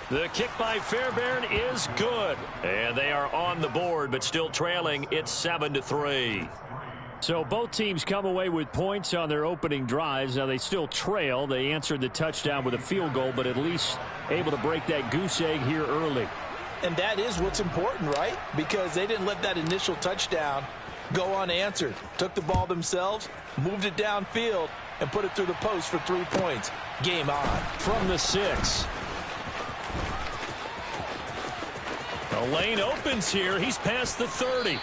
The kick by Fairbairn is good. And they are on the board, but still trailing. It's 7-3. So both teams come away with points on their opening drives. Now they still trail. They answered the touchdown with a field goal, but at least able to break that goose egg here early. And that is what's important, right? Because they didn't let that initial touchdown go unanswered. Took the ball themselves, moved it downfield, and put it through the post for 3 points. Game on. From the 6. The lane opens here. He's past the 30.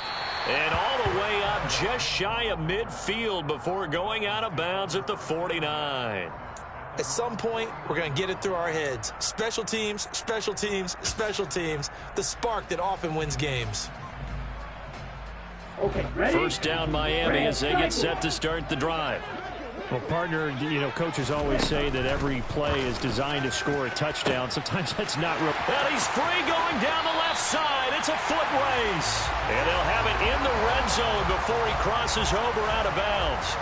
And all the way up just shy of midfield before going out of bounds at the 49. At some point, we're going to get it through our heads. Special teams, special teams, special teams. The spark that often wins games. Okay, ready? First down Miami as they get set to start the drive. Well, partner, coaches always say that every play is designed to score a touchdown. Sometimes that's not real. And he's free going down the left side. It's a foot race. And they'll have it in the red zone before he crosses over out of bounds.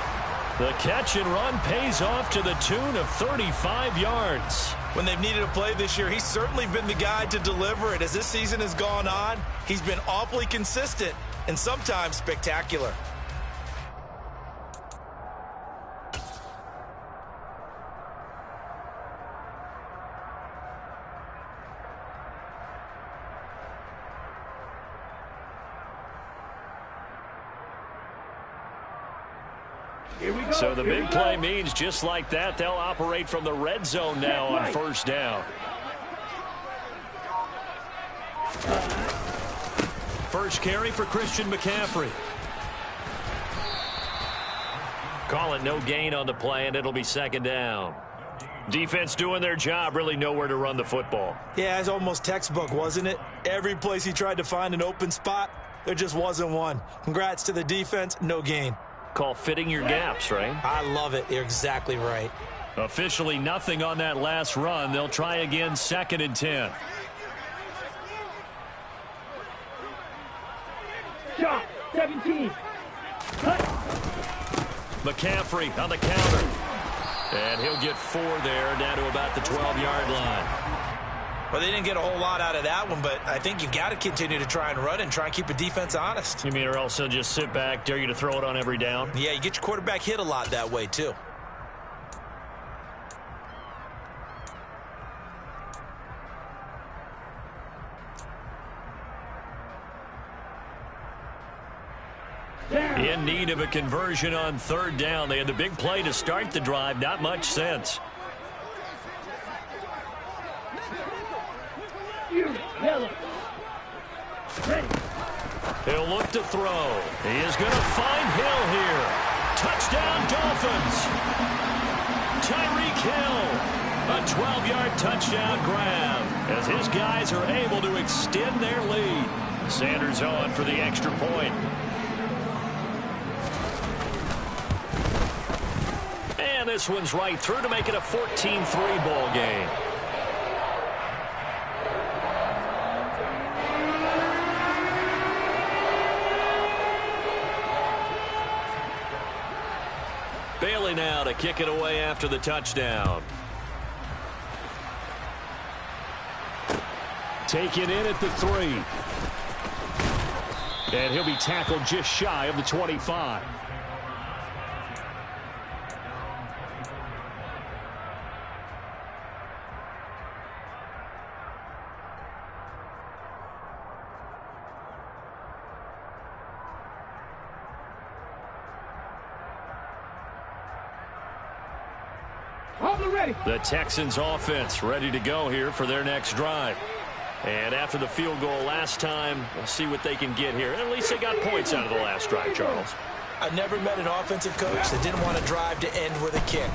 The catch and run pays off to the tune of 35 yards. When they've needed a play this year, he's certainly been the guy to deliver it. As this season has gone on, he's been awfully consistent and sometimes spectacular. So the big play means just like that, they'll operate from the red zone now on first down. First carry for Christian McCaffrey. Call it no gain on the play, and it'll be second down. Defense doing their job, really nowhere to run the football. Yeah, it's almost textbook, wasn't it? Every place he tried to find an open spot, there just wasn't one. Congrats to the defense, no gain. Call fitting your gaps, right? I love it. You're exactly right. Officially nothing on that last run. They'll try again, 2nd and 10. Shot, 17. Cut. McCaffrey on the counter. And he'll get 4 there, down to about the 12-yard line. Well, they didn't get a whole lot out of that one, but I think you've got to continue to try and run and try and keep a defense honest. You mean or else they'll just sit back, dare you to throw it on every down? Yeah, you get your quarterback hit a lot that way, too. In need of a conversion on third down. They had the big play to start the drive. Not much sense. He'll look to throw. He is going to find Hill here. Touchdown, Dolphins. Tyreek Hill. A 12-yard touchdown grab as his guys are able to extend their lead. Sanders on for the extra point. And this one's right through to make it a 14-3 ball game. Bailey now to kick it away after the touchdown. Taken in at the 3. And he'll be tackled just shy of the 25. The Texans offense ready to go here for their next drive. And after the field goal last time, we'll see what they can get here. At least they got points out of the last drive, Charles. I've never met an offensive coach that didn't want to drive to end with a kick.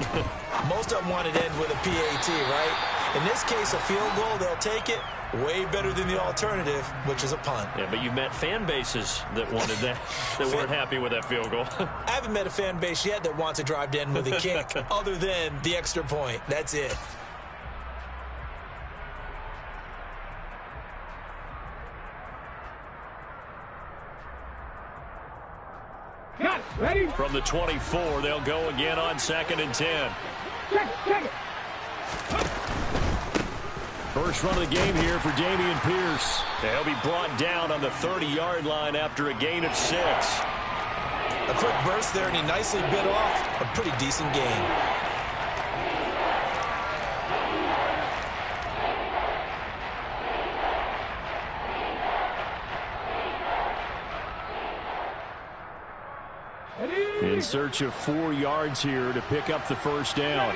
Most of them wanted to end with a PAT, right? In this case, a field goal, they'll take it. Way better than the alternative, which is a punt. Yeah, but you've met fan bases that wanted that, that weren't happy with that field goal. I haven't met a fan base yet that wants to drive to end with a kick other than the extra point. That's it. Ready? From the 24, they'll go again on 2nd and 10. Check it. First run of the game here for Dameon Pierce. He'll be brought down on the 30-yard line after a gain of 6. A quick burst there, and he nicely bit off a pretty decent gain. In search of 4 yards here to pick up the first down.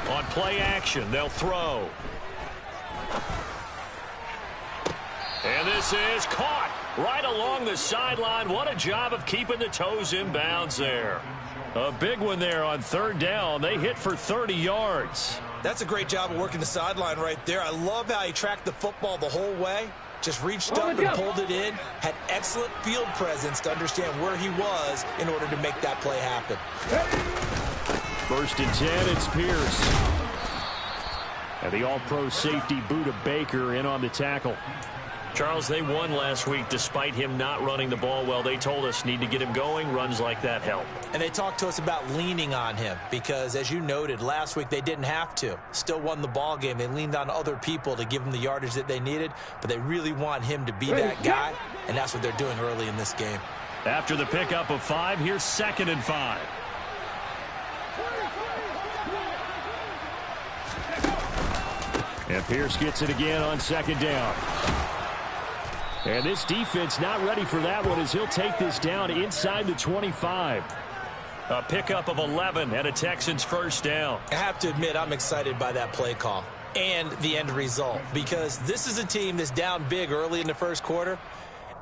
On play action, they'll throw. And this is caught right along the sideline. What a job of keeping the toes in bounds there. A big one there on 3rd down. They hit for 30 yards. That's a great job of working the sideline right there. I love how he tracked the football the whole way. Just reached up and pulled it in. Had excellent field presence to understand where he was in order to make that play happen. 1st and 10, it's Pierce. And the all-pro safety Buda Baker in on the tackle. Charles, they won last week despite him not running the ball well. They told us need to get him going. Runs like that help. And they talked to us about leaning on him because, as you noted, last week they didn't have to. Still won the ball game. They leaned on other people to give them the yardage that they needed, but they really want him to be that guy, and that's what they're doing early in this game. After the pickup of 5, here's 2nd and 5. And Pierce gets it again on 2nd down. And this defense not ready for that one as he'll take this down inside the 25. A pickup of 11 and a Texans first down. I have to admit I'm excited by that play call and the end result because this is a team that's down big early in the first quarter,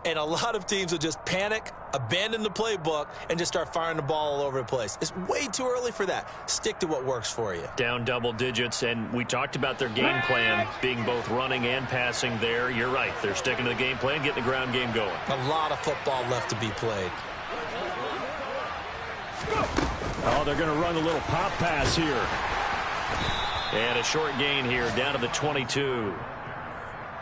and a lot of teams will just panic, abandon the playbook, and just start firing the ball all over the place. It's way too early for that. Stick to what works for you. Down double digits, and we talked about their game plan being both running and passing there. You're right. They're sticking to the game plan, getting the ground game going. A lot of football left to be played. Oh, they're going to run a little pop pass here. And a short gain here down to the 22.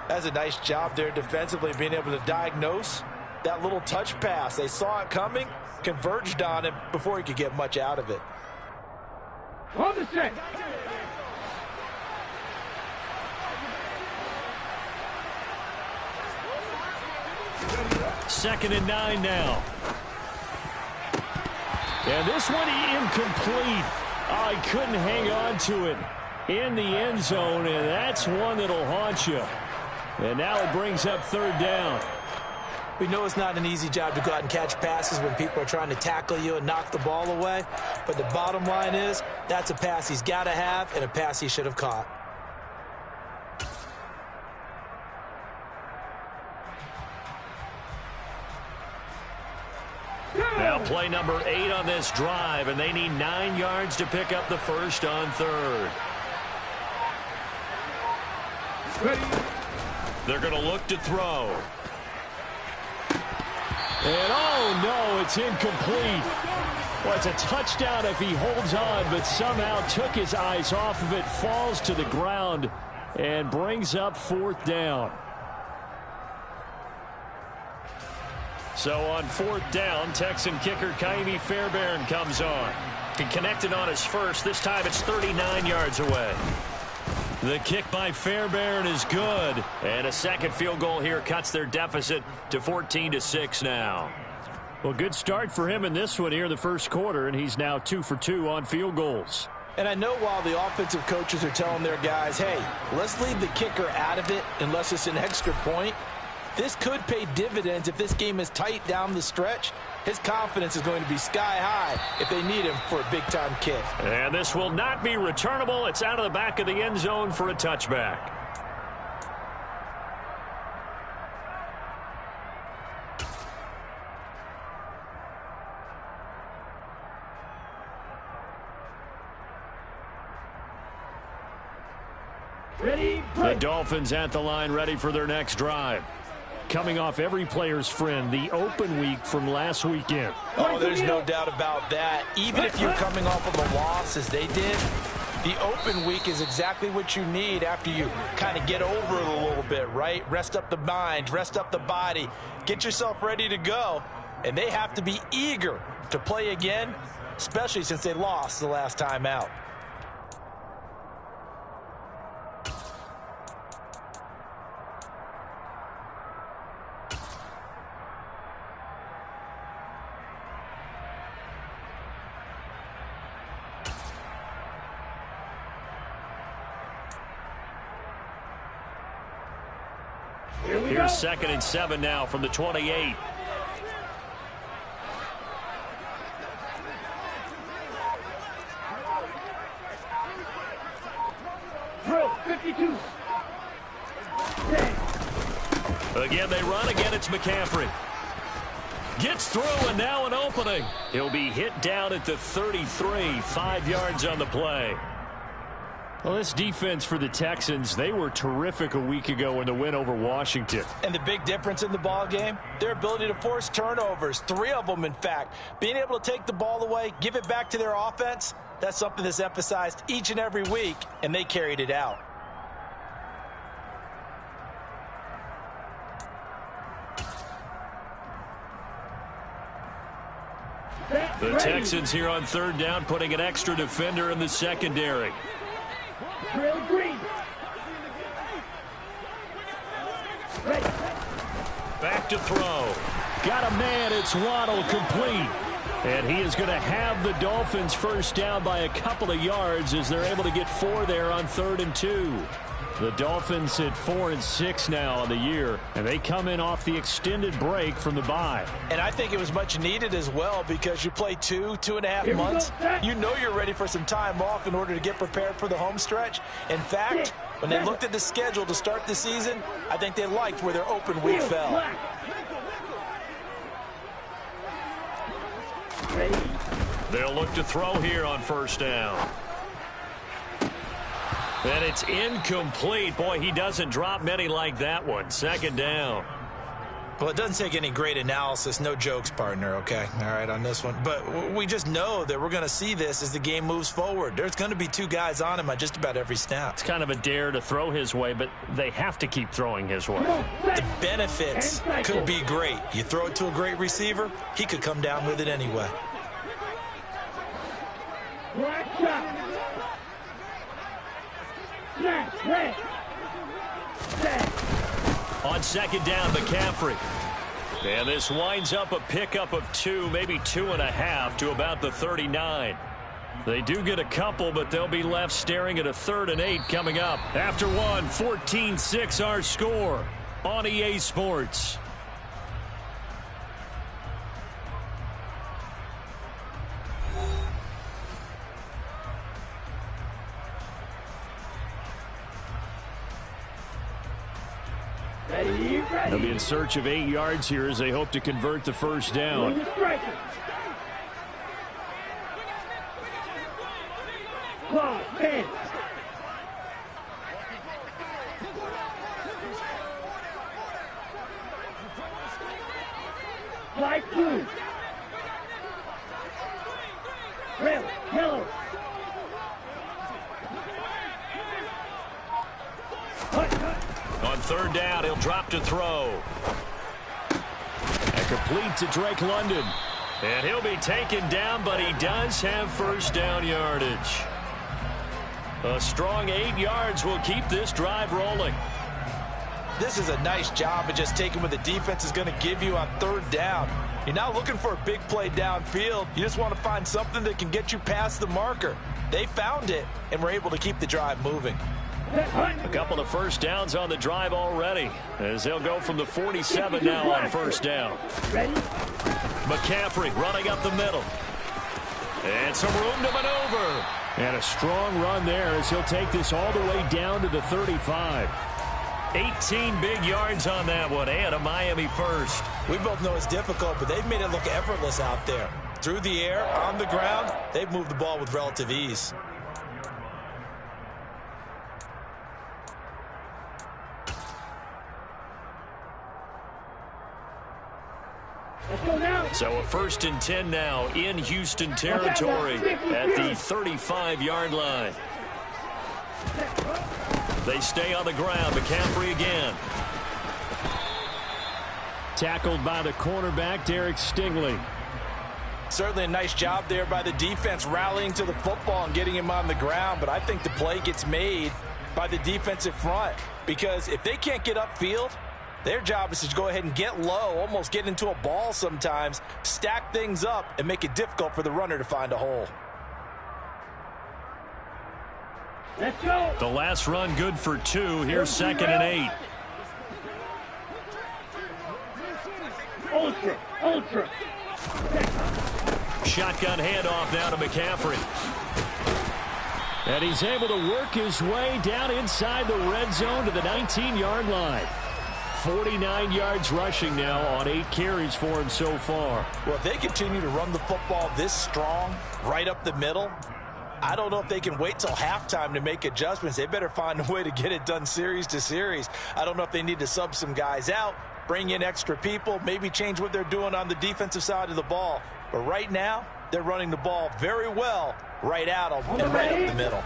That's a nice job there defensively, being able to diagnose that little touch pass. They saw it coming, converged on him before he could get much out of it. On the set. Second and 9 now. And this one incomplete. Oh, he couldn't hang on to it in the end zone, and that's one that'll haunt you. And now it brings up 3rd down. We know it's not an easy job to go out and catch passes when people are trying to tackle you and knock the ball away. But the bottom line is that's a pass he's got to have and a pass he should have caught. Now play number 8 on this drive, and they need 9 yards to pick up the first on 3rd. Ready. They're going to look to throw. And oh no, it's incomplete. Well, it's a touchdown if he holds on, but somehow took his eyes off of it, falls to the ground, and brings up 4th down. So on 4th down, Texan kicker Kaimi Fairbairn comes on. He connected on his first. This time it's 39 yards away. The kick by Fairbairn is good. And a second field goal here cuts their deficit to 14-6 now. Well, good start for him in this one here in the first quarter, and he's now 2 for 2 on field goals. And I know while the offensive coaches are telling their guys, hey, let's leave the kicker out of it unless it's an extra point, this could pay dividends if this game is tight down the stretch. His confidence is going to be sky high if they need him for a big-time kick. And this will not be returnable. It's out of the back of the end zone for a touchback. Ready. The Dolphins at the line, ready for their next drive. Coming off every player's friend, the open week from last weekend. Oh, there's no doubt about that. Even if you're coming off of a loss as they did, The open week is exactly what you need after you kind of get over it a little bit, right? Rest up the mind, rest up the body, get yourself ready to go. And they have to be eager to play again, especially since they lost the last time out. Here's 2nd and 7 now from the 28. Drill 52. 10. Again, they run. Again, it's McCaffrey. Gets through, and now an opening. He'll be hit down at the 33, 5 yards on the play. Well, this defense for the Texans, they were terrific a week ago in the win over Washington. And the big difference in the ball game, their ability to force turnovers, 3 of them, in fact. Being able to take the ball away, give it back to their offense, that's something that's emphasized each and every week, and they carried it out. The Texans here on 3rd down, putting an extra defender in the secondary. Drill green. Ready. Back to throw. Got a man. It's Waddle, complete. And he is going to have the Dolphins first down by a couple of yards as they're able to get 4 there on 3rd and 2. The Dolphins at 4-6 now on the year, and they come in off the extended break from the bye. And I think it was much needed as well because you play 2.5 months. You know you're ready for some time off in order to get prepared for the home stretch. In fact, when they looked at the schedule to start the season, I think they liked where their open week fell. They'll look to throw here on 1st down. And it's incomplete. Boy, he doesn't drop many like that one. 2nd down. Well, it doesn't take any great analysis. No jokes, partner, okay? All right, on this one. But we just know that we're going to see this as the game moves forward. There's going to be 2 guys on him on just about every snap. It's kind of a dare to throw his way, but they have to keep throwing his way. The benefits could be great. You throw it to a great receiver, he could come down with it anyway. Black shot. Snap. Red. Set. On 2nd down, McCaffrey. And this winds up a pickup of 2, maybe 2.5 to about the 39. They do get a couple, but they'll be left staring at a 3rd and 8 coming up. After 1, 14-6 our score on EA Sports. They'll be in search of 8 yards here as they hope to convert the 1st down. Claw, 10. Light blue. Red, yellow. On 3rd down, he'll drop to throw. And complete to Drake London. And he'll be taken down, but he does have 1st down yardage. A strong 8 yards will keep this drive rolling. This is a nice job of just taking what the defense is going to give you on 3rd down. You're not looking for a big play downfield. You just want to find something that can get you past the marker. They found it and were able to keep the drive moving. A couple of 1st downs on the drive already as they'll go from the 47 now on 1st down. McCaffrey running up the middle. And some room to maneuver. And a strong run there as he'll take this all the way down to the 35. 18 big yards on that one and a Miami 1st. We both know it's difficult, but they've made it look effortless out there. Through the air, on the ground, they've moved the ball with relative ease. So a 1st and 10 now in Houston territory at the 35-yard line. They stay on the ground. McCaffrey again. Tackled by the cornerback, Derek Stingley. Certainly a nice job there by the defense rallying to the football and getting him on the ground, but I think the play gets made by the defensive front because if they can't get upfield, their job is to go ahead and get low, almost get into a ball sometimes, stack things up, and make it difficult for the runner to find a hole. Let's go. The last run good for 2. Here's 2nd and 8. Ultra. Shotgun handoff now to McCaffrey. And he's able to work his way down inside the red zone to the 19-yard line. 49 yards rushing now on 8 carries for him so far. Well, if they continue to run the football this strong, right up the middle, I don't know if they can wait till halftime to make adjustments. They better find a way to get it done series to series. I don't know if they need to sub some guys out, bring in extra people, maybe change what they're doing on the defensive side of the ball. But right now, they're running the ball very well right out of and right up the middle.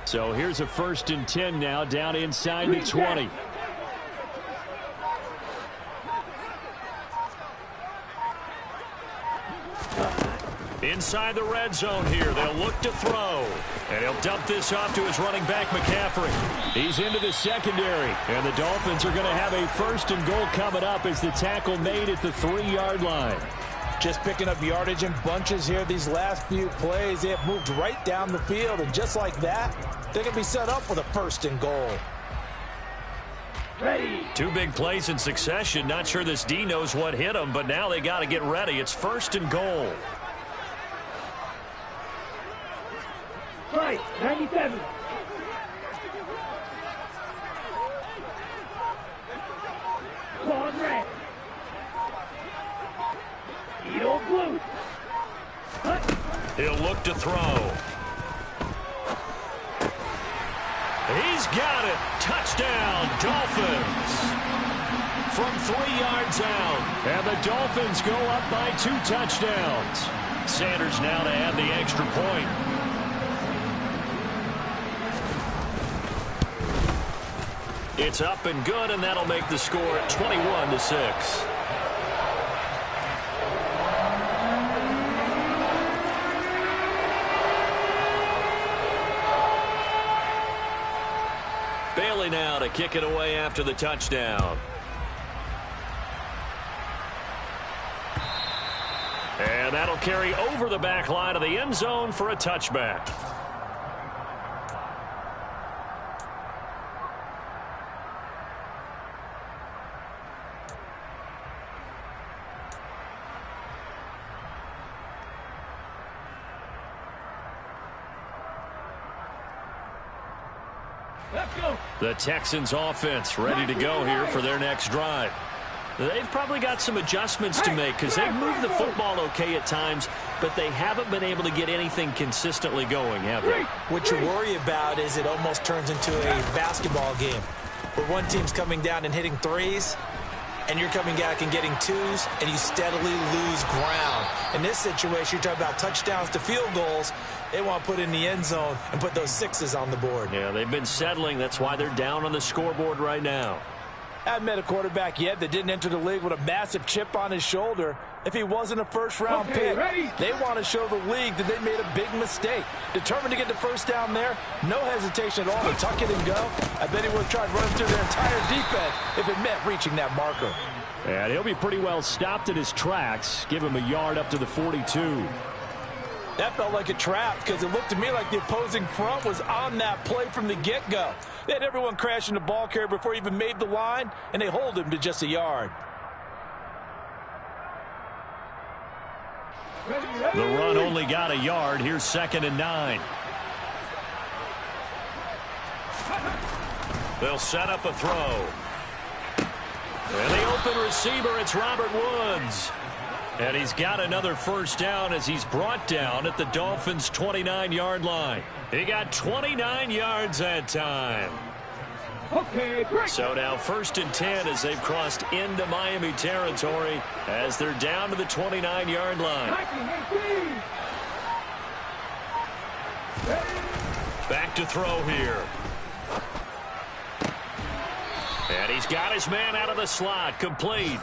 So here's a 1st and 10 now down inside the 20. Inside the red zone here. They'll look to throw. And he'll dump this off to his running back, McCaffrey. He's into the secondary. And the Dolphins are going to have a 1st and goal coming up as the tackle made at the 3-yard line. Just picking up yardage in bunches here these last few plays. They have moved right down the field. And just like that, they can be set up with a 1st and goal. Ready. 2 big plays in succession. Not sure this D knows what hit him, but now they got to get ready. It's 1st and goal. Right, 97. Quad red. Eagle blue. He'll look to throw. He's got it. Touchdown, Dolphins. From 3 yards out. And the Dolphins go up by 2 touchdowns. Sanders now to add the extra point. It's up and good, and that'll make the score 21-6. Bailey now to kick it away after the touchdown. And that'll carry over the back line of the end zone for a touchback. The Texans offense ready to go here for their next drive. They've probably got some adjustments to make because they've moved the football okay at times, but they haven't been able to get anything consistently going, have they? What you worry about is it almost turns into a basketball game where one team's coming down and hitting threes, and you're coming back and getting twos, and you steadily lose ground. In this situation, you're talking about touchdowns to field goals. They want to put in the end zone and put those sixes on the board. Yeah, they've been settling. That's why they're down on the scoreboard right now. I haven't met a quarterback yet that didn't enter the league with a massive chip on his shoulder. If he wasn't a first-round pick, they want to show the league that they made a big mistake. Determined to get the first down there, no hesitation at all to tuck it and go. I bet he would have tried running through their entire defense if it meant reaching that marker. And he'll be pretty well stopped in his tracks. Give him a yard up to the 42. That felt like a trap because it looked to me like the opposing front was on that play from the get-go. They had everyone crashing the ball carrier before he even made the line, and they hold him to just a yard. The run only got a yard. Here's 2nd and 9. They'll set up a throw. And the open receiver, it's Robert Woods. And he's got another first down as he's brought down at the Dolphins' 29-yard line. He got 29 yards that time. Okay, great. So now 1st and 10 as they've crossed into Miami territory as they're down to the 29-yard line. Back to throw here. He's got his man out of the slot, complete.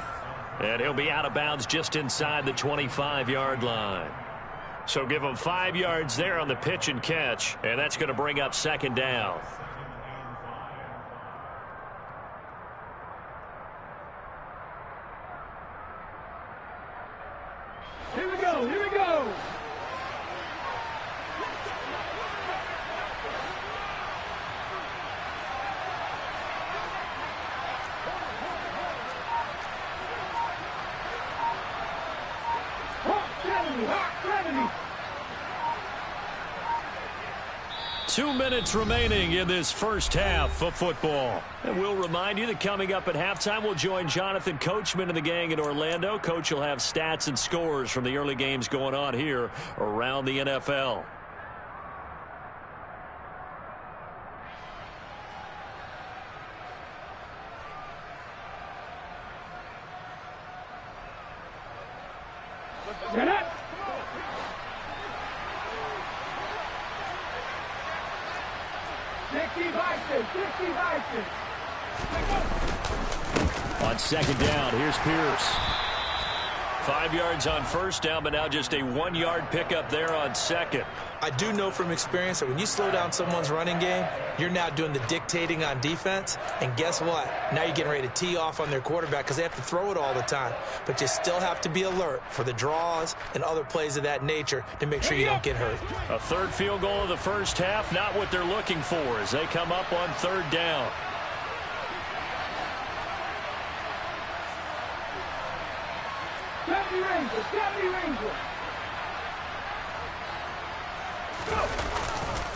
And he'll be out of bounds just inside the 25-yard line. So give him 5 yards there on the pitch and catch, and that's going to bring up second down. Here we go, here we go. Hawk 70, Hawk 70. 2 minutes remaining in this first half of football. And we'll remind you that coming up at halftime, we'll join Jonathan Coachman and the gang in Orlando. Coach will have stats and scores from the early games going on here around the NFL. Set up. On second down, here's Pierce. 5 yards on first down, but now just a 1-yard pickup there on second. I do know from experience that when you slow down someone's running game, you're now doing the dictating on defense. And guess what? Now you're getting ready to tee off on their quarterback because they have to throw it all the time. But you still have to be alert for the draws and other plays of that nature to make sure you don't get hurt. A third field goal of the first half, not what they're looking for as they come up on third down.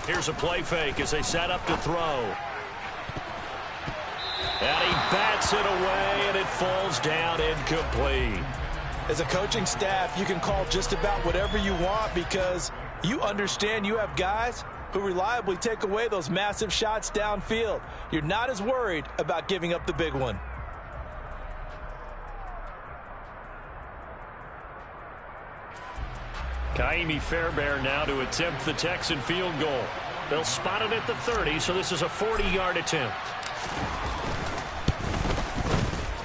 Here's a play fake as they set up to throw. And he bats it away, and it falls down incomplete. As a coaching staff, you can call just about whatever you want because you understand you have guys who reliably take away those massive shots downfield. You're not as worried about giving up the big one. Kaimi Fairbairn now to attempt the Texan field goal. They'll spot it at the 30, so this is a 40-yard attempt.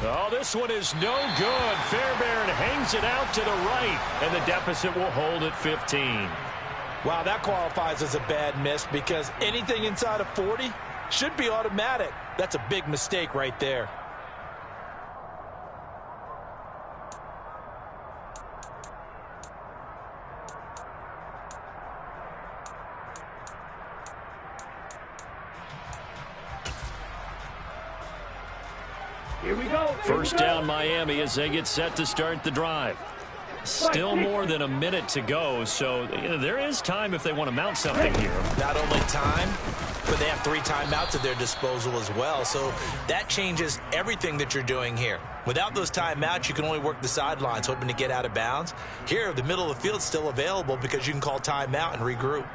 Oh, this one is no good. Fairbairn hangs it out to the right, and the deficit will hold at 15. Wow, that qualifies as a bad miss because anything inside of 40 should be automatic. That's a big mistake right there. Here we go. First down Miami as they get set to start the drive. Still more than a minute to go, so there is time if they want to mount something here. Not only time, but they have 3 timeouts at their disposal as well, so that changes everything that you're doing here. Without those timeouts, you can only work the sidelines, hoping to get out of bounds. Here, the middle of the field is still available because you can call timeout and regroup.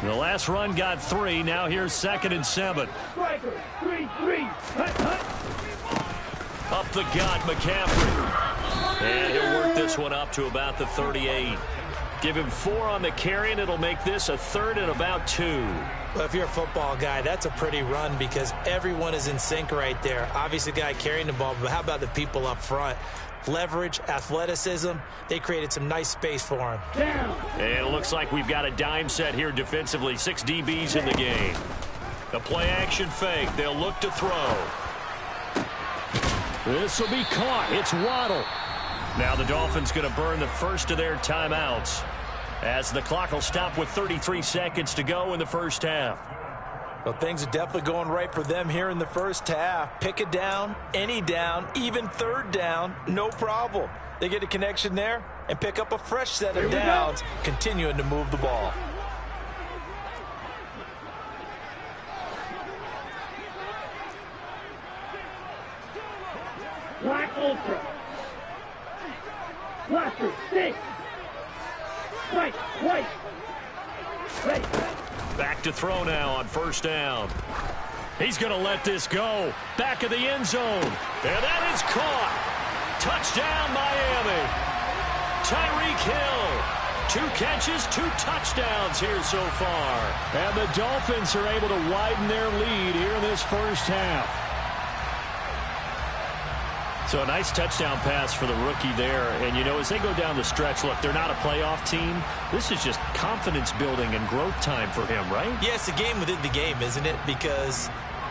The last run got 3. Now here's 2nd and 7. Striker, 3-3. Hut. Up the gut, McCaffrey. And he'll work this one up to about the 38. Give him 4 on the carry, and it'll make this a 3rd and about 2. Well, if you're a football guy, that's a pretty run because everyone is in sync right there. Obviously, the guy carrying the ball, but how about the people up front? Leverage, athleticism, they created some nice space for him. Down. And it looks like we've got a dime set here defensively. 6 DBs in the game. The play-action fake. They'll look to throw. This will be caught. It's Waddle. Now the Dolphins going to burn the first of their timeouts as the clock will stop with 33 seconds to go in the first half. Well, things are definitely going right for them here in the first half. Pick a down, any down, even 3rd down, no problem. They get a connection there and pick up a fresh set of downs, continuing to move the ball. Black Ultra. Blaster, 6. Right, white. Ready. Back to throw now on first down. He's going to let this go. Back of the end zone. And that is caught. Touchdown, Miami. Tyreek Hill 2 catches, 2 touchdowns here so far. And the Dolphins are able to widen their lead here in this first half. So a nice touchdown pass for the rookie there. And, you know, as they go down the stretch, look, they're not a playoff team. This is just confidence building and growth time for him, right? Yeah, it's a game within the game, isn't it? Because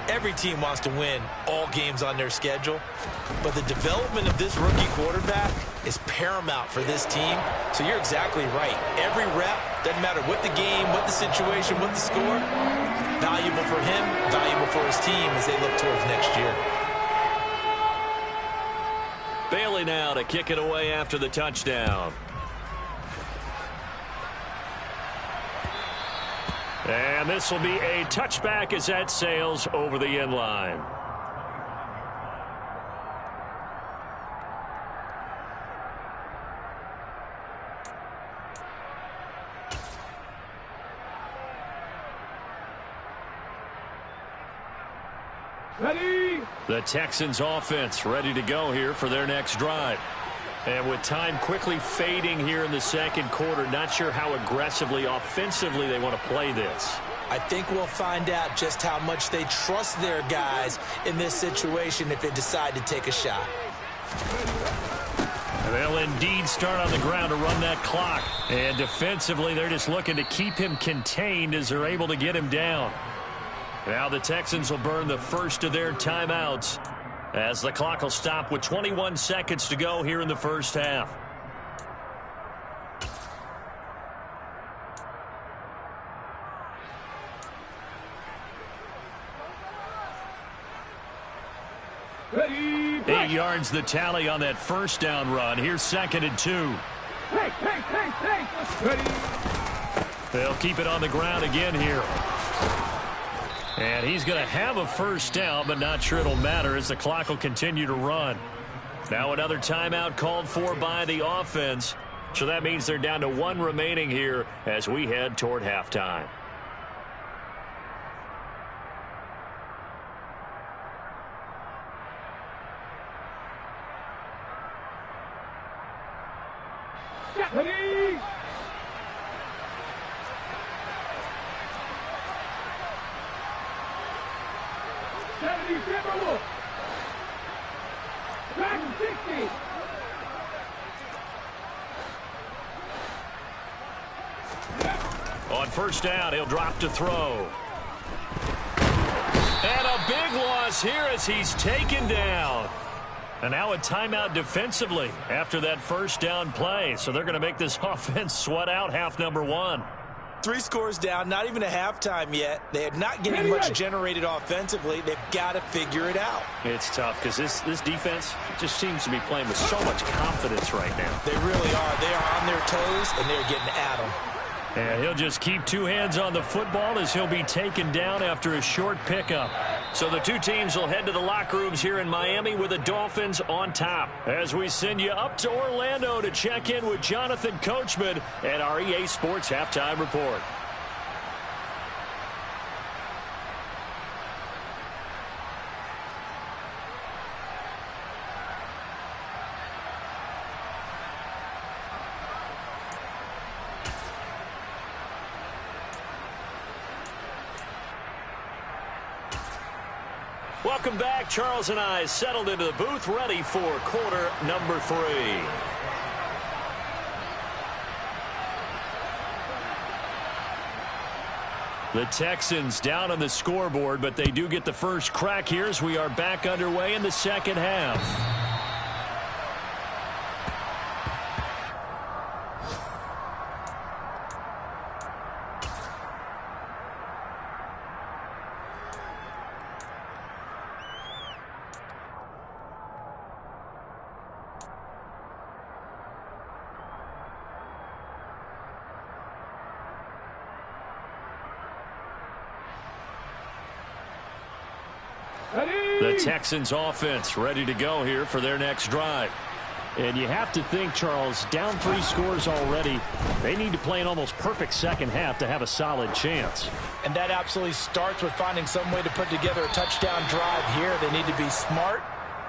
every team wants to win all games on their schedule. But the development of this rookie quarterback is paramount for this team. So you're exactly right. Every rep, doesn't matter what the game, what the situation, what the score, valuable for him, valuable for his team as they look towards next year. Bailey now to kick it away after the touchdown. And this will be a touchback as that sails over the end line. Ready? The Texans offense ready to go here for their next drive. And with time quickly fading here in the second quarter, not sure how aggressively, offensively they want to play this. I think we'll find out just how much they trust their guys in this situation if they decide to take a shot. And they'll indeed start on the ground to run that clock. And defensively, they're just looking to keep him contained as they're able to get him down. Now the Texans will burn the first of their timeouts as the clock will stop with 21 seconds to go here in the first half. Ready? 8 yards the tally on that first down run. Here's 2nd and 2. Hey. Ready? They'll keep it on the ground again here. And he's going to have a first down, but not sure it'll matter as the clock will continue to run. Now another timeout called for by the offense. So that means they're down to 1 remaining here as we head toward halftime. Ready? Back 60. On first down, he'll drop to throw. And a big loss here as he's taken down. And now a timeout defensively after that first down play. So they're going to make this offense sweat out half number 1. 3 scores down, not even a halftime yet. They are not getting much generated offensively. They've got to figure it out. It's tough because this defense just seems to be playing with so much confidence right now. They really are. They are on their toes, and they're getting at them. And he'll just keep 2 hands on the football as he'll be taken down after a short pickup. So the 2 teams will head to the locker rooms here in Miami with the Dolphins on top. As we send you up to Orlando to check in with Jonathan Coachman at our EA Sports Halftime Report. Welcome back. Charles and I settled into the booth, ready for quarter number 3. The Texans down on the scoreboard, but they do get the first crack here as we are back underway in the second half. The Texans offense ready to go here for their next drive. And you have to think, Charles, down 3 scores already. They need to play an almost perfect second half to have a solid chance. And that absolutely starts with finding some way to put together a touchdown drive here. They need to be smart,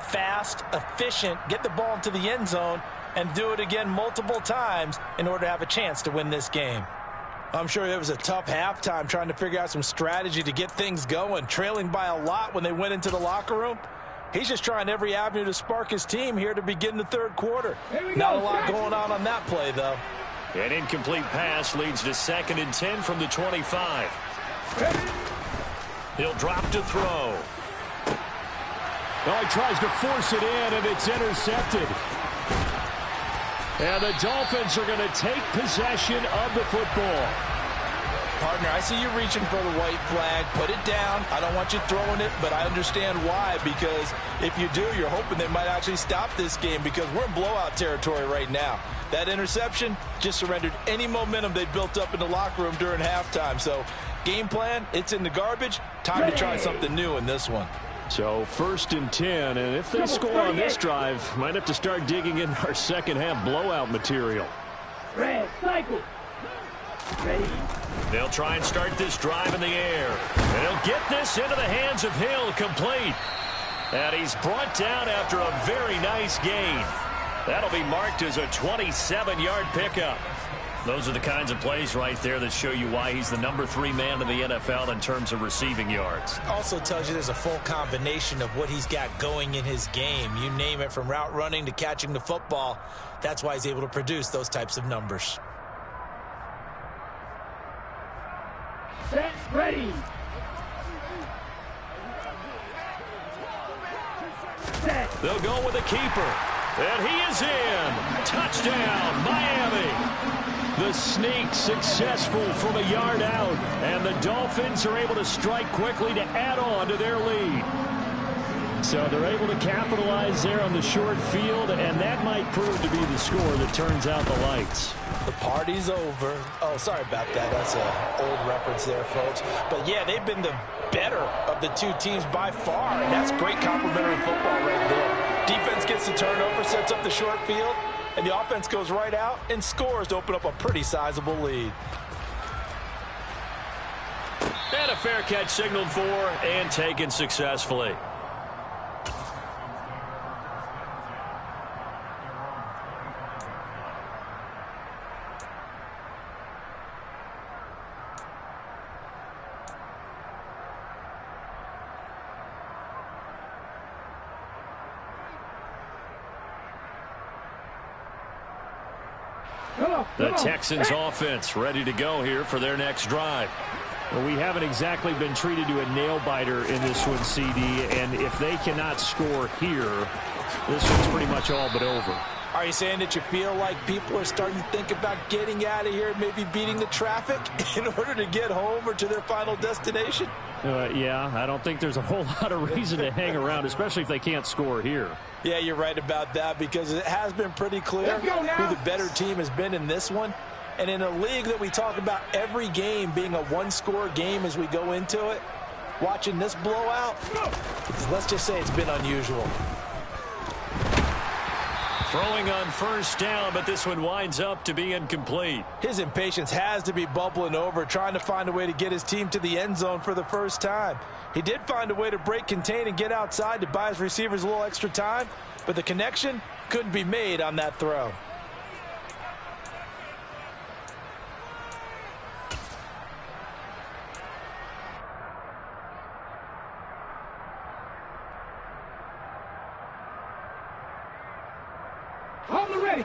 fast, efficient, get the ball into the end zone, and do it again multiple times in order to have a chance to win this game. I'm sure it was a tough halftime trying to figure out some strategy to get things going, trailing by a lot when they went into the locker room. He's just trying every avenue to spark his team here to begin the third quarter. Not a lot going on that play, though. An incomplete pass leads to 2nd and 10 from the 25. He'll drop to throw. Oh, he tries to force it in, and it's intercepted. And the Dolphins are going to take possession of the football. Partner, I see you reaching for the white flag. Put it down. I don't want you throwing it, but I understand why, because if you do, you're hoping they might actually stop this game because we're in blowout territory right now. That interception just surrendered any momentum they built up in the locker room during halftime. So game plan, it's in the garbage. Time to try something new in this one. So 1st and 10, and if they score on this drive, might have to start digging in our second half blowout material. Red cycle. Ready. They'll try and start this drive in the air. And he'll get this into the hands of Hill, complete. And he's brought down after a very nice gain. That'll be marked as a 27-yard pickup. Those are the kinds of plays right there that show you why he's the number 3 man in the NFL in terms of receiving yards. Also tells you there's a full combination of what he's got going in his game. You name it, from route running to catching the football. That's why he's able to produce those types of numbers. Set. Ready. Set. They'll go with a keeper. And he is in. Touchdown, Miami. The sneak successful from a yard out, and the Dolphins are able to strike quickly to add on to their lead. So they're able to capitalize there on the short field, and that might prove to be the score that turns out the lights. The party's over. Oh, sorry about that. That's an old reference there, folks. But, yeah, they've been the better of the two teams by far, and that's great complimentary football right there. Defense gets the turnover, sets up the short field, and the offense goes right out and scores to open up a pretty sizable lead. And a fair catch signaled for and taken successfully. The Texans offense ready to go here for their next drive. Well, we haven't exactly been treated to a nail-biter in this one, CD, and if they cannot score here, this one's pretty much all but over. Are you saying that you feel like people are starting to think about getting out of here and maybe beating the traffic in order to get home or to their final destination? Yeah, I don't think there's a whole lot of reason to hang around, especially if they can't score here. Yeah, you're right about that, because it has been pretty clear who the better team has been in this one. And in a league that we talk about every game being a one-score game as we go into it, watching this blowout, let's just say it's been unusual. Throwing on first down, but this one winds up to be incomplete. His impatience has to be bubbling over, trying to find a way to get his team to the end zone for the first time. He did find a way to break contain and get outside to buy his receivers a little extra time, but the connection couldn't be made on that throw.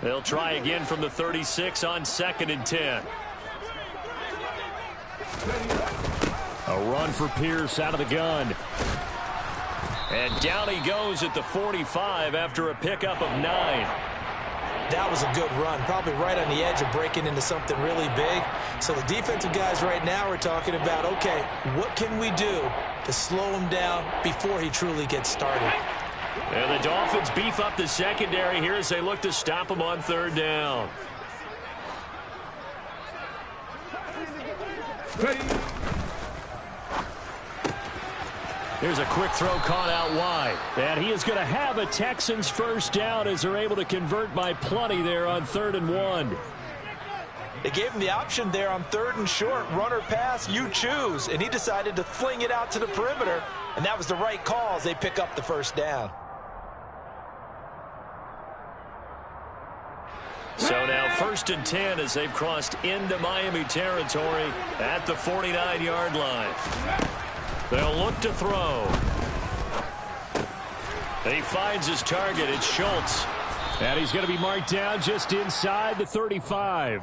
They'll try again from the 36 on 2nd and 10. A run for Pierce out of the gun. And down he goes at the 45 after a pickup of 9. That was a good run, probably right on the edge of breaking into something really big. So the defensive guys right now are talking about, okay, what can we do to slow him down before he truly gets started? And the Dolphins beef up the secondary here as they look to stop him on 3rd down. Ready. Here's a quick throw caught out wide. And he is going to have a Texans first down as they're able to convert by plenty there on 3rd and 1. They gave him the option there on 3rd and short, run or pass, you choose. And he decided to fling it out to the perimeter, and that was the right call as they pick up the first down. So now 1st and 10 as they've crossed into Miami territory at the 49-yard line. They'll look to throw. He finds his target. It's Schultz. And he's going to be marked down just inside the 35.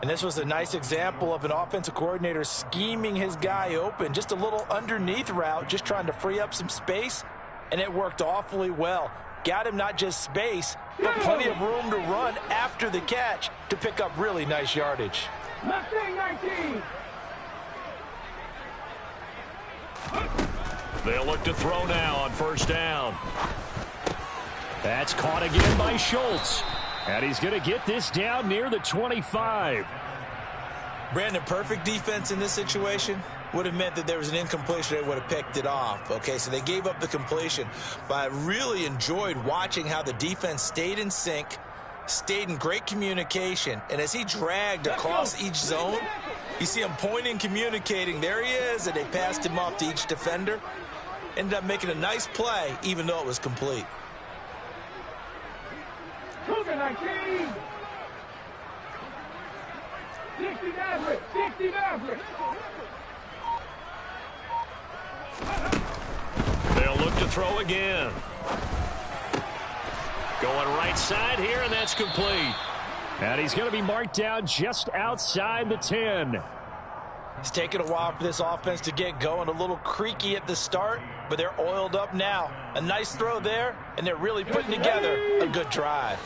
And this was a nice example of an offensive coordinator scheming his guy open. Just a little underneath route, just trying to free up some space. And it worked awfully well. Got him not just space, but plenty of room to run after the catch to pick up really nice yardage. Mustang 19. They'll look to throw now on 1st down. That's caught again by Schultz. And he's going to get this down near the 25. Brandon, perfect defense in this situation would have meant that there was an incompletion. They would have picked it off. Okay, so they gave up the completion. But I really enjoyed watching how the defense stayed in sync, stayed in great communication. And as he dragged across each zone, you see him pointing, communicating. There he is, and they passed him off to each defender. Ended up making a nice play, even though it was complete. Cougar 19. 60 Maverick. 60 Maverick. They'll look to throw again. Going right side here, and that's complete. And he's going to be marked down just outside the 10. It's taken a while for this offense to get going. A little creaky at the start, but they're oiled up now. A nice throw there, and they're really putting together a good drive.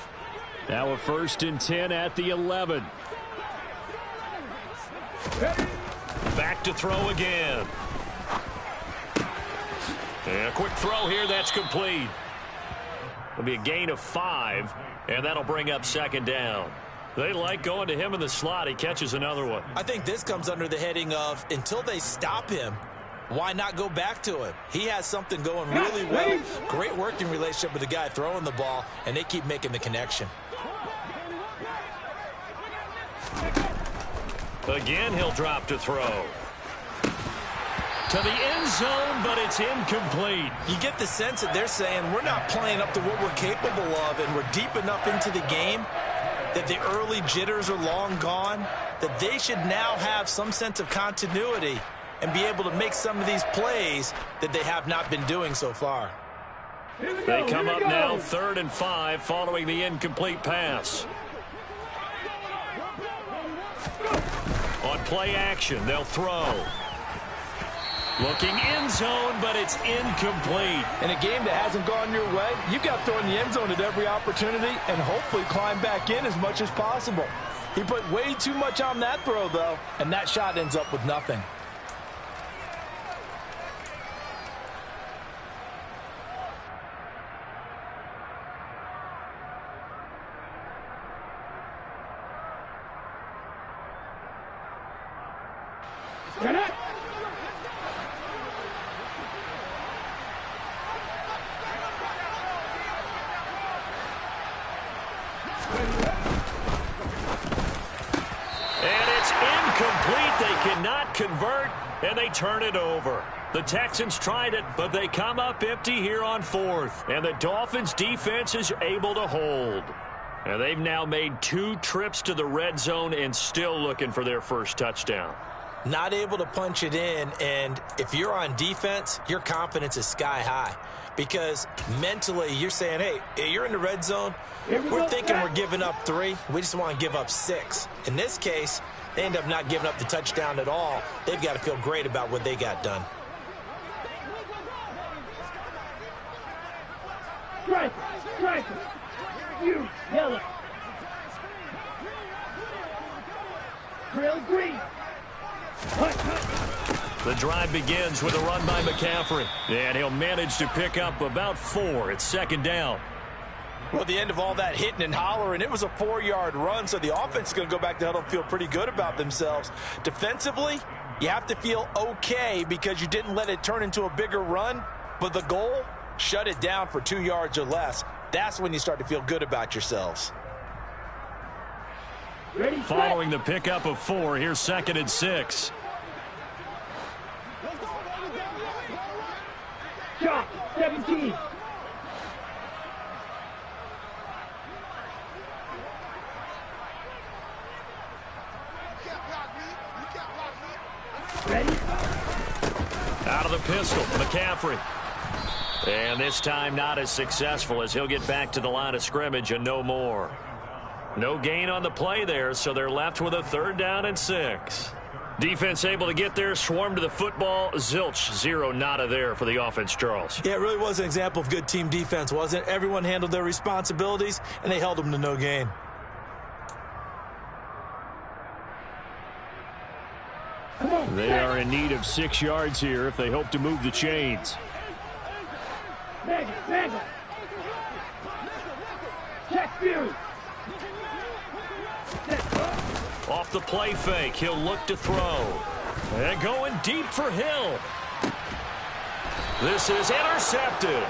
Now a 1st and 10 at the 11. Back to throw again. And a quick throw here, that's complete. It'll be a gain of 5, and that'll bring up 2nd down. They like going to him in the slot. He catches another one. I think this comes under the heading of until they stop him, why not go back to him? He has something going really well. Great working relationship with the guy throwing the ball, and they keep making the connection. Again, he'll drop to throw. To the end zone, but it's incomplete. You get the sense that they're saying we're not playing up to what we're capable of, and we're deep enough into the game that the early jitters are long gone, that they should now have some sense of continuity and be able to make some of these plays that they have not been doing so far. They come up now 3rd and 5 following the incomplete pass. On play action, they'll throw. Looking end zone, but it's incomplete. In a game that hasn't gone your way, you've got to throw in the end zone at every opportunity and hopefully climb back in as much as possible. He put way too much on that throw, though, and that shot ends up with nothing. Convert, and they turn it over. The Texans tried it, but they come up empty here on 4th. And the Dolphins' defense is able to hold. And they've now made 2 trips to the red zone and still looking for their first touchdown. Not able to punch it in, and if you're on defense, your confidence is sky high. Because mentally, you're saying, hey, you're in the red zone. We're thinking we're giving up 3. We just want to give up 6. In this case, they end up not giving up the touchdown at all. They've got to feel great about what they got done. Strike. You yellow. Grill green. The drive begins with a run by McCaffrey. And he'll manage to pick up about 4. It's 2nd down. Well, at the end of all that hitting and hollering, it was a 4-yard run, so the offense is going to go back to huddle and feel pretty good about themselves. Defensively, you have to feel okay because you didn't let it turn into a bigger run, but the goal, shut it down for 2 yards or less. That's when you start to feel good about yourselves. Following the pickup of 4, here's 2nd and 6. Shot 17. pistol. McCaffrey. And this time not as successful as he'll get back to the line of scrimmage and no more. No gain on the play there, so they're left with a 3rd down and 6. Defense able to get there, swarm to the football. Zilch, 0 nada there for the offense, Charles. Yeah, it really was an example of good team defense, wasn't it? Everyone handled their responsibilities, and they held them to no gain. They are in need of 6 yards here if they hope to move the chains. Check Fury. Off the play fake, he'll look to throw. And going deep for Hill. This is intercepted.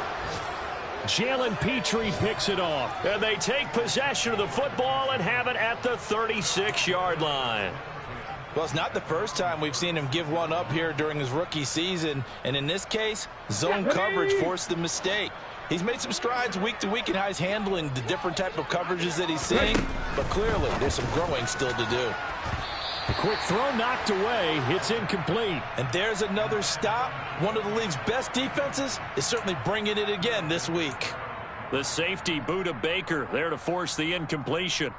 Jalen Petrie picks it off. And they take possession of the football and have it at the 36-yard line. Well, it's not the first time we've seen him give one up here during his rookie season. And in this case, zone coverage forced the mistake. He's made some strides week to week in how he's handling the different type of coverages that he's seeing. But clearly, there's some growing still to do. A quick throw knocked away. It's incomplete. And there's another stop. One of the league's best defenses is certainly bringing it again this week. The safety, Buda Baker, there to force the incompletion.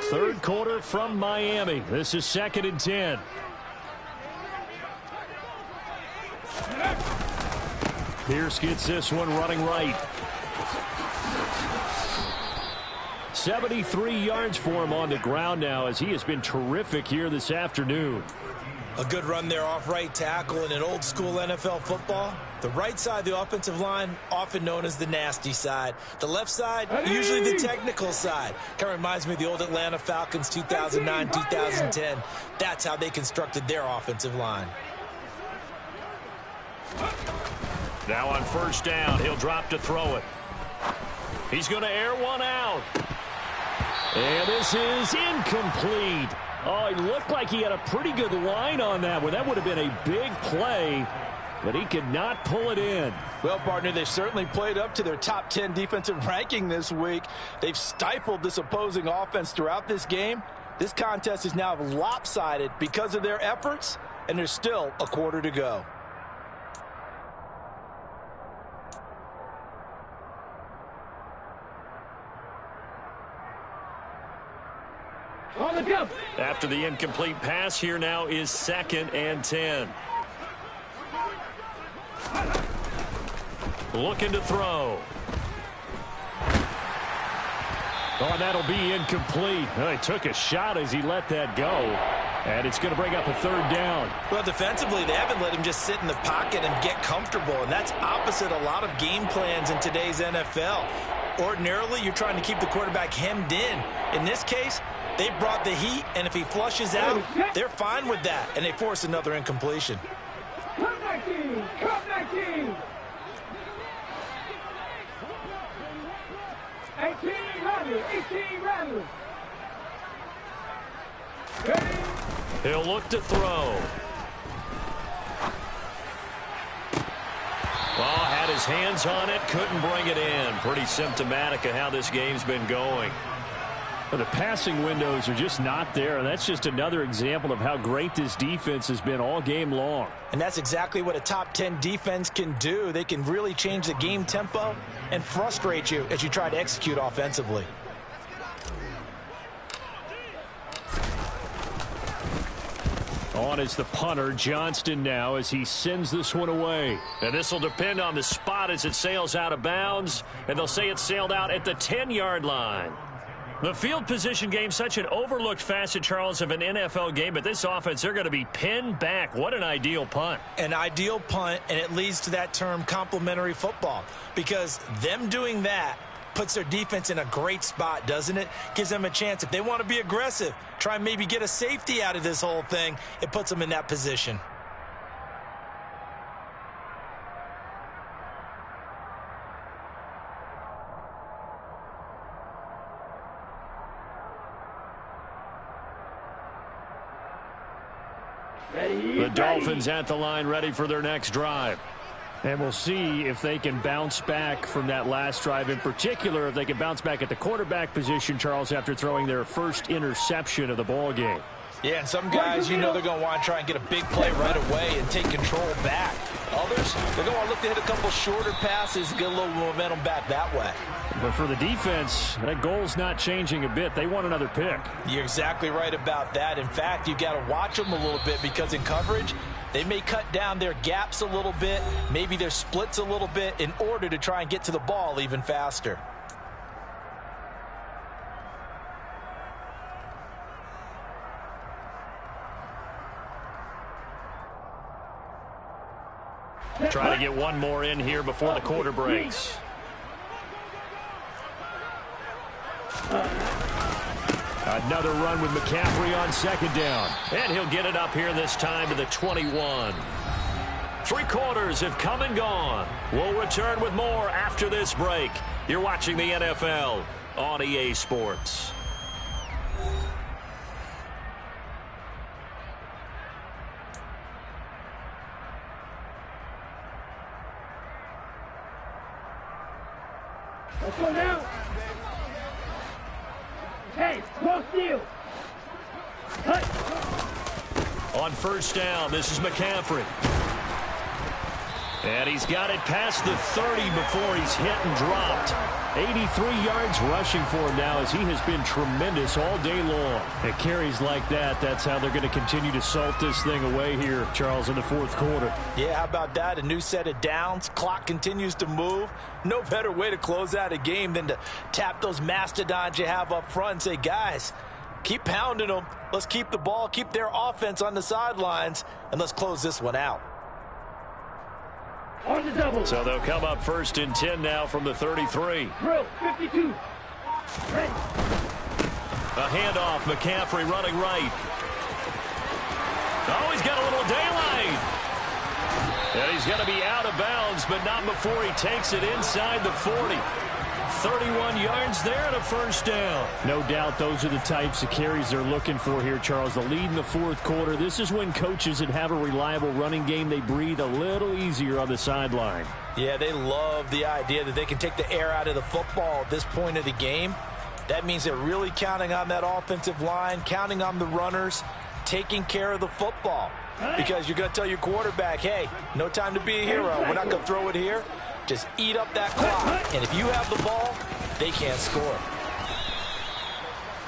Third quarter from Miami. This is 2nd and 10. Pierce gets this one running right. 73 yards for him on the ground now as he has been terrific here this afternoon. A good run there off right tackle in an old school NFL football. The right side of the offensive line, often known as the nasty side. The left side, usually the technical side. Kind of reminds me of the old Atlanta Falcons 2009, 2010. That's how they constructed their offensive line. Now on 1st down, he'll drop to throw it. He's going to air one out. And this is incomplete. Oh, it looked like he had a pretty good line on that one. That would have been a big play, but he could not pull it in. Well, partner, they've certainly played up to their top 10 defensive ranking this week. They've stifled this opposing offense throughout this game. This contest is now lopsided because of their efforts, and there's still a quarter to go. After the incomplete pass, here now is 2nd and 10. Looking to throw. Oh, that'll be incomplete. He took a shot as he let that go. And it's going to bring up a 3rd down. Well, defensively, they haven't let him just sit in the pocket and get comfortable. And that's opposite a lot of game plans in today's NFL. Ordinarily, you're trying to keep the quarterback hemmed in. In this case, they brought the heat, and if he flushes out, they're fine with that, and they force another incompletion. Come back team! Come back team! 18 Rattler! He'll look to throw. Well, had his hands on it, couldn't bring it in. Pretty symptomatic of how this game's been going. Well, the passing windows are just not there. That's just another example of how great this defense has been all game long. And that's exactly what a top 10 defense can do. They can really change the game tempo and frustrate you as you try to execute offensively. On is the punter, Johnston, now as he sends this one away. And this will depend on the spot as it sails out of bounds. And they'll say it sailed out at the 10-yard line. The field position game, such an overlooked facet, Charles, of an NFL game. But this offense, they're going to be pinned back. What an ideal punt. An ideal punt, and it leads to that term complementary football. Because them doing that puts their defense in a great spot, doesn't it? Gives them a chance. If they want to be aggressive, try and maybe get a safety out of this whole thing, it puts them in that position. The Dolphins at the line, ready for their next drive. And we'll see if they can bounce back from that last drive. In particular, if they can bounce back at the quarterback position, Charles, after throwing their first interception of the ball game. Yeah, and some guys, you know, they're going to want to try and get a big play right away and take control back. Others, they're going to want to look to hit a couple shorter passes and get a little momentum back that way. But for the defense, that goal's not changing a bit. They want another pick. You're exactly right about that. In fact, you've got to watch them a little bit because in coverage, they may cut down their gaps a little bit, maybe their splits a little bit in order to try and get to the ball even faster. Try to get one more in here before the quarter breaks. Another run with McCaffrey on second down. And he'll get it up here this time to the 21. 3 quarters have come and gone. We'll return with more after this break. You're watching the NFL on EA Sports. Let's go now. Hey, cross field. Cut. On first down, this is McCaffrey. And he's got it past the 30 before he's hit and dropped. 83 yards rushing for him now as he has been tremendous all day long. At carries like that, that's how they're going to continue to salt this thing away here, Charles, in the fourth quarter. Yeah, how about that? A new set of downs. Clock continues to move. No better way to close out a game than to tap those mastodons you have up front and say, guys, keep pounding them. Let's keep the ball, keep their offense on the sidelines, and let's close this one out. On the double. So they'll come up first and 10 now from the 33. Drill, 52. Ready. A handoff, McCaffrey running right. Oh, he's got a little daylight. And he's going to be out of bounds, but not before he takes it inside the 40. 31 yards there and a first down. No doubt those are the types of carries they're looking for here, Charles. The lead in the fourth quarter. This is when coaches that have a reliable running game, they breathe a little easier on the sideline. Yeah, they love the idea that they can take the air out of the football at this point of the game. That means they're really counting on that offensive line, counting on the runners, taking care of the football. Because you're going to tell your quarterback, hey, no time to be a hero. We're not going to throw it here. Just eat up that clock. And if you have the ball, they can't score.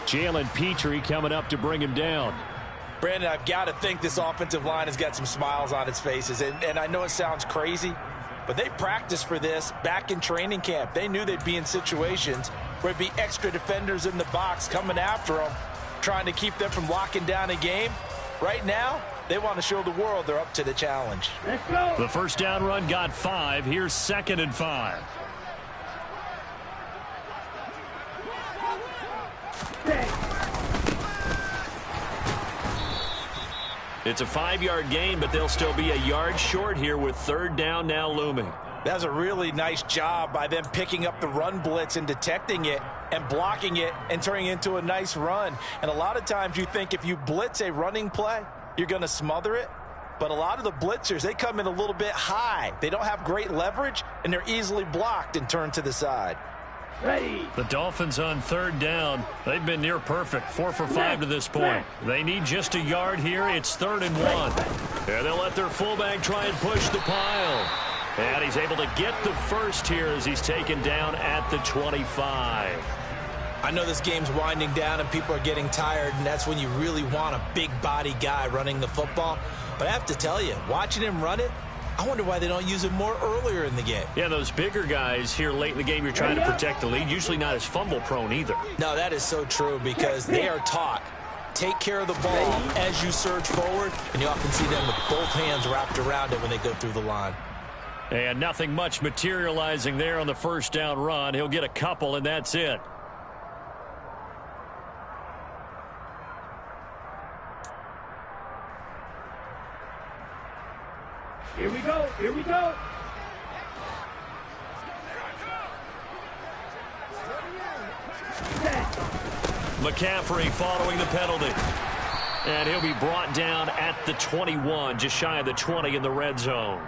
Jalen Petrie coming up to bring him down. Brandon, I've got to think this offensive line has got some smiles on its faces. And I know it sounds crazy, but they practiced for this back in training camp. They knew they'd be in situations where there'd be extra defenders in the box coming after them, trying to keep them from locking down a game. Right now, they want to show the world they're up to the challenge. Let's go. The first down run got 5. Here's 2nd and 5. It's a 5-yard gain, but they'll still be a yard short here with 3rd down now looming. That's a really nice job by them picking up the run blitz and detecting it and blocking it and turning it into a nice run. And a lot of times you think if you blitz a running play, you're going to smother it. But a lot of the blitzers, they come in a little bit high. They don't have great leverage, and they're easily blocked and turned to the side. Ready. The Dolphins on 3rd down. They've been near perfect. 4 for 5 to this point. They need just a yard here. It's 3rd and 1. And they'll let their fullback try and push the pile. And he's able to get the first here as he's taken down at the 25. I know this game's winding down and people are getting tired, and that's when you really want a big body guy running the football. But I have to tell you, watching him run it, I wonder why they don't use him more earlier in the game. Yeah, those bigger guys here late in the game, you're trying to protect the lead, usually not as fumble prone either. No, that is so true because they are taught. Take care of the ball as you surge forward, and you often see them with both hands wrapped around it when they go through the line. And nothing much materializing there on the first down run. He'll get a couple, and that's it. Here we go. Here we go. McCaffrey following the penalty. And he'll be brought down at the 21, just shy of the 20 in the red zone.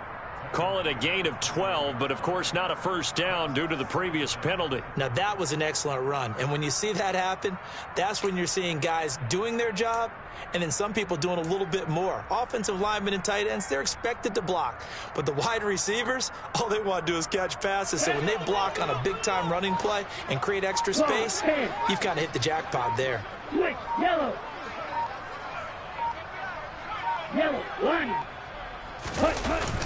Call it a gain of 12, but of course not a first down due to the previous penalty. Now that was an excellent run, and when you see that happen, that's when you're seeing guys doing their job and then some people doing a little bit more. Offensive linemen and tight ends, they're expected to block, but the wide receivers, all they want to do is catch passes. So when they block on a big-time running play and create extra space, you've kind of hit the jackpot there. Switch, yellow. Yellow, line. Cut.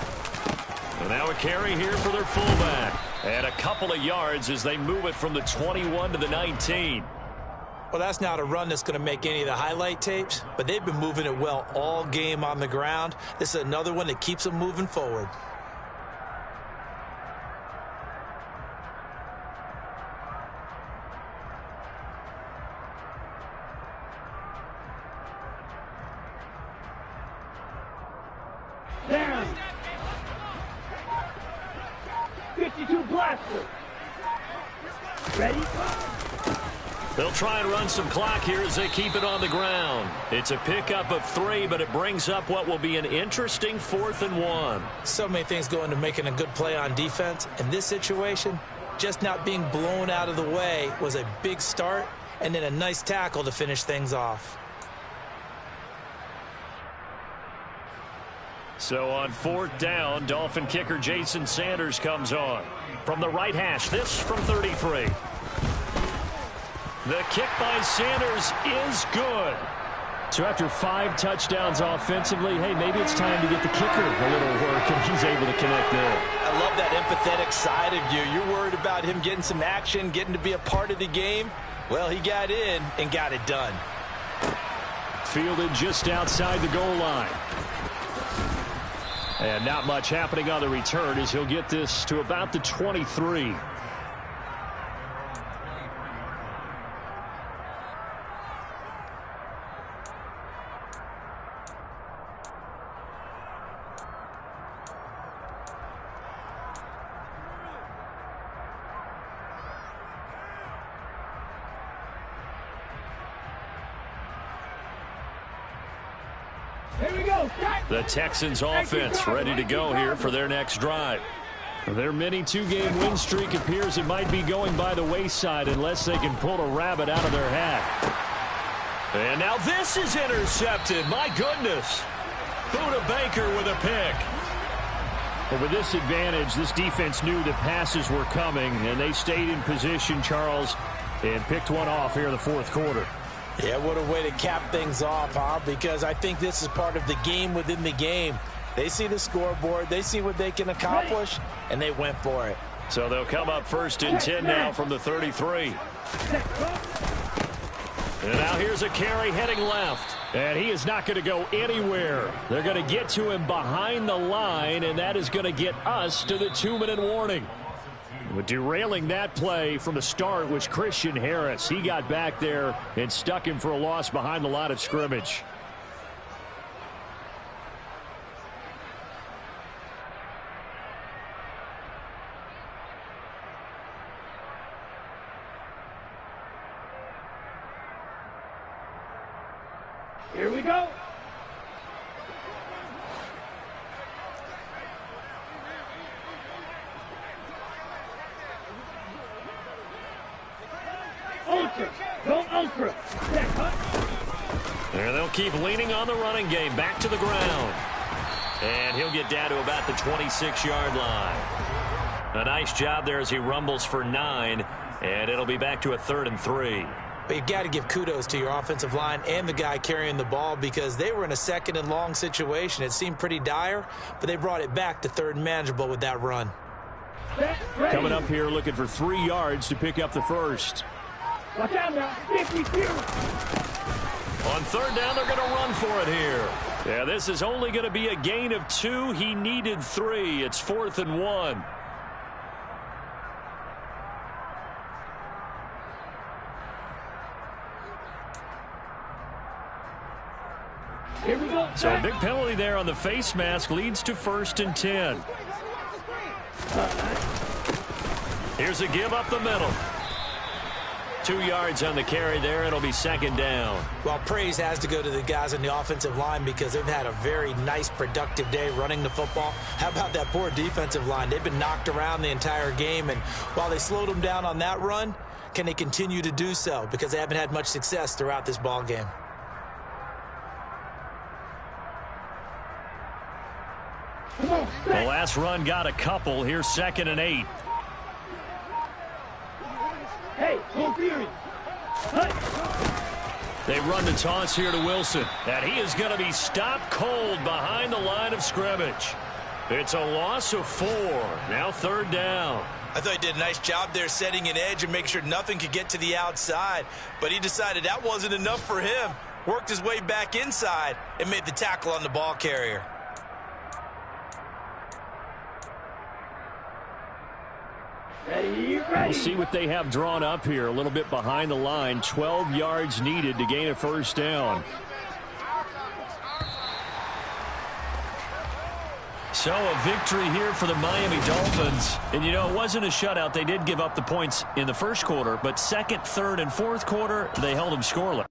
And now a carry here for their fullback. And a couple of yards as they move it from the 21 to the 19. Well, that's not a run that's going to make any of the highlight tapes, but they've been moving it well all game on the ground. This is another one that keeps them moving forward. Down. 52 blaster. Ready? They'll try and run some clock here as they keep it on the ground. It's a pickup of 3, but it brings up what will be an interesting 4th and 1. So many things go into making a good play on defense. In this situation, just not being blown out of the way was a big start, and then a nice tackle to finish things off. So on 4th down, Dolphin kicker Jason Sanders comes on. From the right hash, this from 33. The kick by Sanders is good. So after 5 touchdowns offensively, hey, maybe it's time to get the kicker a little work, and he's able to connect there. I love that empathetic side of you. You're worried about him getting some action, getting to be a part of the game. Well, he got in and got it done. Fielded just outside the goal line. And not much happening on the return as he'll get this to about the 23. Here we go. The Texans offense ready to go here for their next drive. Their mini 2-game win streak appears it might be going by the wayside unless they can pull a rabbit out of their hat. And now this is intercepted. My goodness. Buda Baker with a pick. But with this advantage, this defense knew the passes were coming, and they stayed in position, Charles, and picked one off here in the 4th quarter. Yeah, what a way to cap things off, huh? Because I think this is part of the game within the game. They see the scoreboard, they see what they can accomplish, and they went for it. So they'll come up 1st and 10 now from the 33. And now here's a carry heading left. And he is not going to go anywhere. They're going to get to him behind the line, and that is going to get us to the 2-minute warning. But derailing that play from the start was Christian Harris. He got back there and stuck him for a loss behind the line of scrimmage. Here we go. Ultra. Go ultra. And they'll keep leaning on the running game. Back to the ground. And he'll get down to about the 26-yard line. A nice job there as he rumbles for 9. And it'll be back to a 3rd and 3. But you've got to give kudos to your offensive line and the guy carrying the ball because they were in a 2nd and long situation. It seemed pretty dire, but they brought it back to 3rd and manageable with that run. Coming up here looking for 3 yards to pick up the first. Watch out now. 52. On 3rd down, they're going to run for it here. Yeah, this is only going to be a gain of 2. He needed 3. It's 4th and 1. Here we go. So a big penalty there on the face mask leads to 1st and 10. Here's a give up the middle. 2 yards on the carry there. It'll be second down. Well, praise has to go to the guys on the offensive line because they've had a very nice, productive day running the football. How about that poor defensive line? They've been knocked around the entire game, and while they slowed them down on that run, can they continue to do so? Because they haven't had much success throughout this ball game. The last run got a couple. Here's 2nd and 8. Hey, go Fury. They run the toss here to Wilson. And he is going to be stopped cold behind the line of scrimmage. It's a loss of 4. Now 3rd down. I thought he did a nice job there setting an edge and making sure nothing could get to the outside. But he decided that wasn't enough for him. Worked his way back inside and made the tackle on the ball carrier. We'll see what they have drawn up here. A little bit behind the line. 12 yards needed to gain a 1st down. So a victory here for the Miami Dolphins. And, you know, it wasn't a shutout. They did give up the points in the 1st quarter, but 2nd, 3rd, and 4th quarter, they held them scoreless.